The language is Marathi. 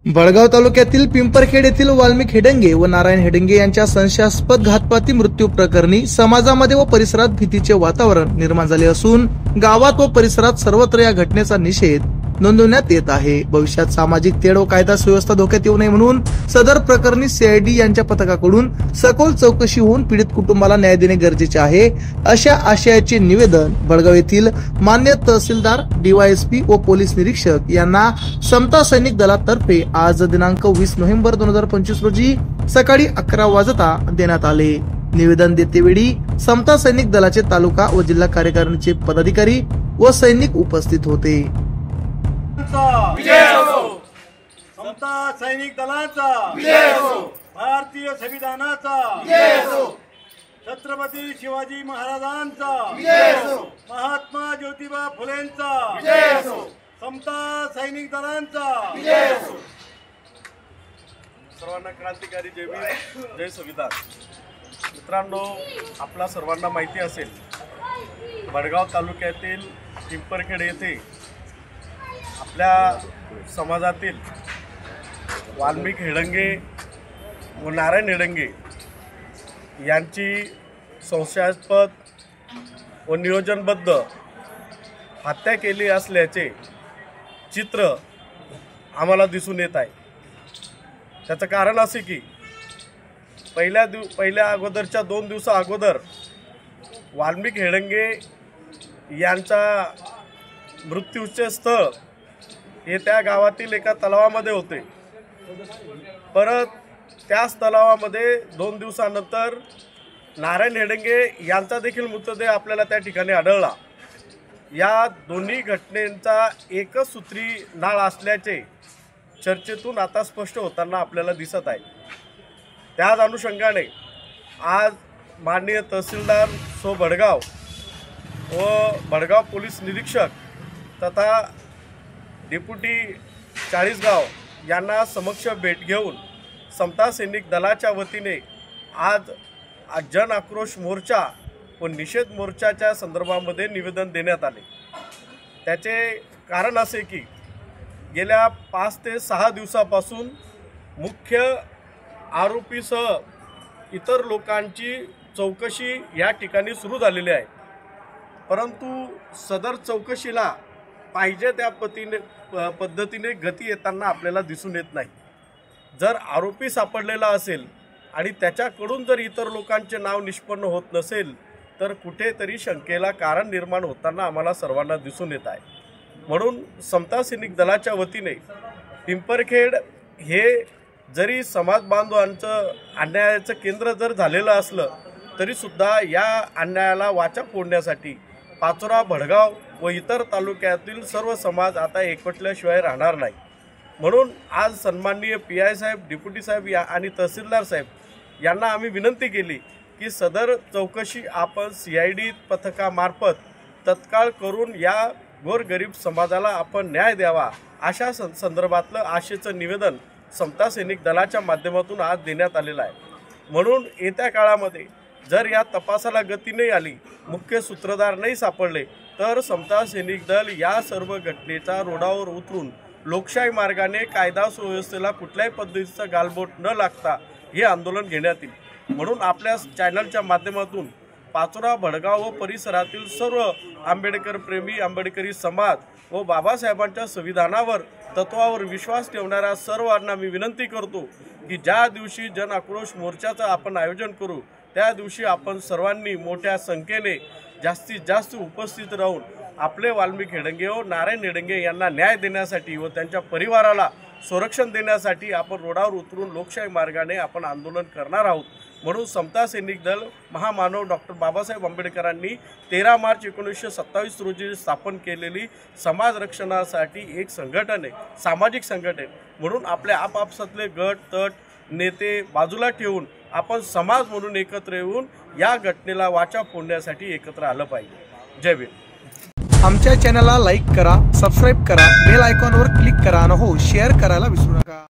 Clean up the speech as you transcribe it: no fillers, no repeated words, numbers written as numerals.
बळगाव तालुक्यातील पिंपरखेड येथील वाल्मिक हेडंगे व नारायण हेडंगे यांच्या संशयास्पद घातपाती मृत्यू प्रकरणी समाजामध्ये व परिसरात भीतीचे वातावरण निर्माण झाले असून गावात व परिसरात सर्वत्र या घटनेचा निषेध नोंदवण्यात येत आहे। भविष्यात सामाजिक तेढ व कायदा सुव्यवस्था धोक्यात येऊ नये म्हणून सदर प्रकरणी सीआयडी यांच्या पथकाकडून सखोल चौकशी होऊन पीडित कुटुंबाला न्याय देणे गरजेचे आहे, अशा आशयाचे निवेदन बळगाव येथील मान्य तहसीलदार, डीवायएसपी व पोलीस निरीक्षक यांना समता सैनिक दलातर्फे आज दिनांक 20 नोव्हेंबर 2025 रोजी सकाळी 11 वाजता देण्यात आले। निवेदन देतेवेळी समता सैनिक दलाचे तालुका व जिल्हा कार्यकारिणीचे पदाधिकारी व सैनिक उपस्थित होते। समता सैनिक दलाचा भारतीय संविधानाचा छत्रपती शिवाजी महाराजांचा महात्मा ज्योतिबा फुलेंचा समता सैनिक दलांचा सर्वांना क्रांतिकारी जय भीम, जय संविधान। मित्रांनो, आपला सर्वांना माहिती असेल, बळगाव तालुक्यातील पिंपरखेड येथे आपल्या समाजातील वाल्मिक हेडंगे व नारायण हेडंगे यांची संशयास्पद व नियोजनबद्ध हत्या केली असल्याचे चित्र आम्हाला दिसून येत आहे। त्याचं कारण असे की पहिल्या अगोदरच्या 2 दिवसा अगोदर वाल्मिक हेडंगे यांचा मृत्यूचे स्थळ हे त्या गावातील एका तलावामध्ये होते। परत त्याच तलावामध्ये 2 दिवसानंतर नारायण हेडंगे यांचा देखील मृतदेह आपल्याला त्या ठिकाणी आढळला। या दोन्ही घटनेचा एकच सूत्री नाळ असल्याचे चर्चेतून आता स्पष्ट होताना आपल्याला दिसत आहे। त्याच अनुषंगाने आज माननीय तहसीलदार सो बळगाव व बळगाव पोलीस निरीक्षक तथा डेप्युटी चाळीसगाव यांना समक्ष भेट घेऊन समता सैनिक दलाच्या वतीने आज जन आक्रोश मोर्चा व निषेध मोर्चाच्या संदर्भामध्ये निवेदन देण्यात आले। त्याचे कारण असे की गेल्या 5 ते 6 दिवसापासून मुख्य आरोपीसह इतर लोकांची चौकशी या ठिकाणी सुरू झालेली आहे, परंतु सदर चौकशीला पाहिजे त्या पद्धतीने गती येताना आपल्याला दिसून येत नाही। जर आरोपी सापडलेला असेल आणि त्याच्याकडून जर इतर लोकांचे नाव निष्पन्न होत नसेल तर कुठेतरी शंकेला कारण निर्माण होताना आम्हाला सर्वांना दिसून येत आहे। म्हणून समता सैनिक दलाच्या वतीने पिंपरखेड हे जरी समाज बांधवांचं अन्यायाचं केंद्र जर झालेलं असलं तरीसुद्धा या अन्यायाला वाचा फोडण्यासाठी पाचोरा, भडगाव व इतर तालुक्यातील सर्व समाज आता एकवटल्याशिवाय राहणार नाही। म्हणून आज सन्माननीय PI साहेब, डेप्युटी साहेब आणि तहसीलदार साहेब यांना आम्ही विनंती केली की सदर चौकशी आपण CID पथकामार्फत तत्काळ करून या गोरगरीब समाजाला आपण न्याय द्यावा, अशा संदर्भातलं आशेचं निवेदन समता सैनिक दलाच्या माध्यमातून आज देण्यात आलेलं आहे। म्हणून येत्या काळामध्ये जर या तपासाला गती नाही आली, मुख्य सूत्रधार नाही सापडले तर समता सैनिक दल या सर्व घटनेचा रोडावर उतरून लोकशाही मार्गाने कायदा सुव्यवस्थेला कुठल्याही पद्धतीचा गालबोट न लागता हे आंदोलन घेण्यात येईल। म्हणून आपल्या चॅनलच्या माध्यमातून पाचोरा, भडगाव व परिसरातील सर्व आंबेडकर प्रेमी, आंबेडकरी समाज व बाबासाहेबांच्या संविधानावर, तत्वावर विश्वास ठेवणाऱ्या सर्वांना मी विनंती करतो की ज्या दिवशी जन आक्रोश मोर्चाचं आपण आयोजन करू त्या दिवशी आपण सर्वांनी मोठ्या संख्येने जास्तीत जास्त उपस्थित राहून आपले वाल्मिक हेडंगे व नारायण हेडंगे यांना न्याय देण्यासाठी व त्यांच्या परिवाराला संरक्षण देण्यासाठी आपण रोडावर उतरून लोकशाही मार्गाने आपण आंदोलन करणार आहोत। म्हणून समता सैनिक दल महामानव डॉक्टर बाबासाहेब आंबेडकरांनी 13 मार्च 1927 रोजी स्थापन केलेली समाज रक्षणासाठी एक संघटन आहे, सामाजिक संघटन। म्हणून आपल्या आपापसातले गट तट नेते बाजूला ठेवून आपण समाज म्हणून एकत्र येऊन या घटनेला वाचा फोडण्यासाठी एकत्र आलं पाहिजे। जय भीम। आमच्या चॅनलला लाईक करा, सबस्क्राईब करा, बेल आयकॉनवर क्लिक करा आणि हो शेअर करायला विसरू नका।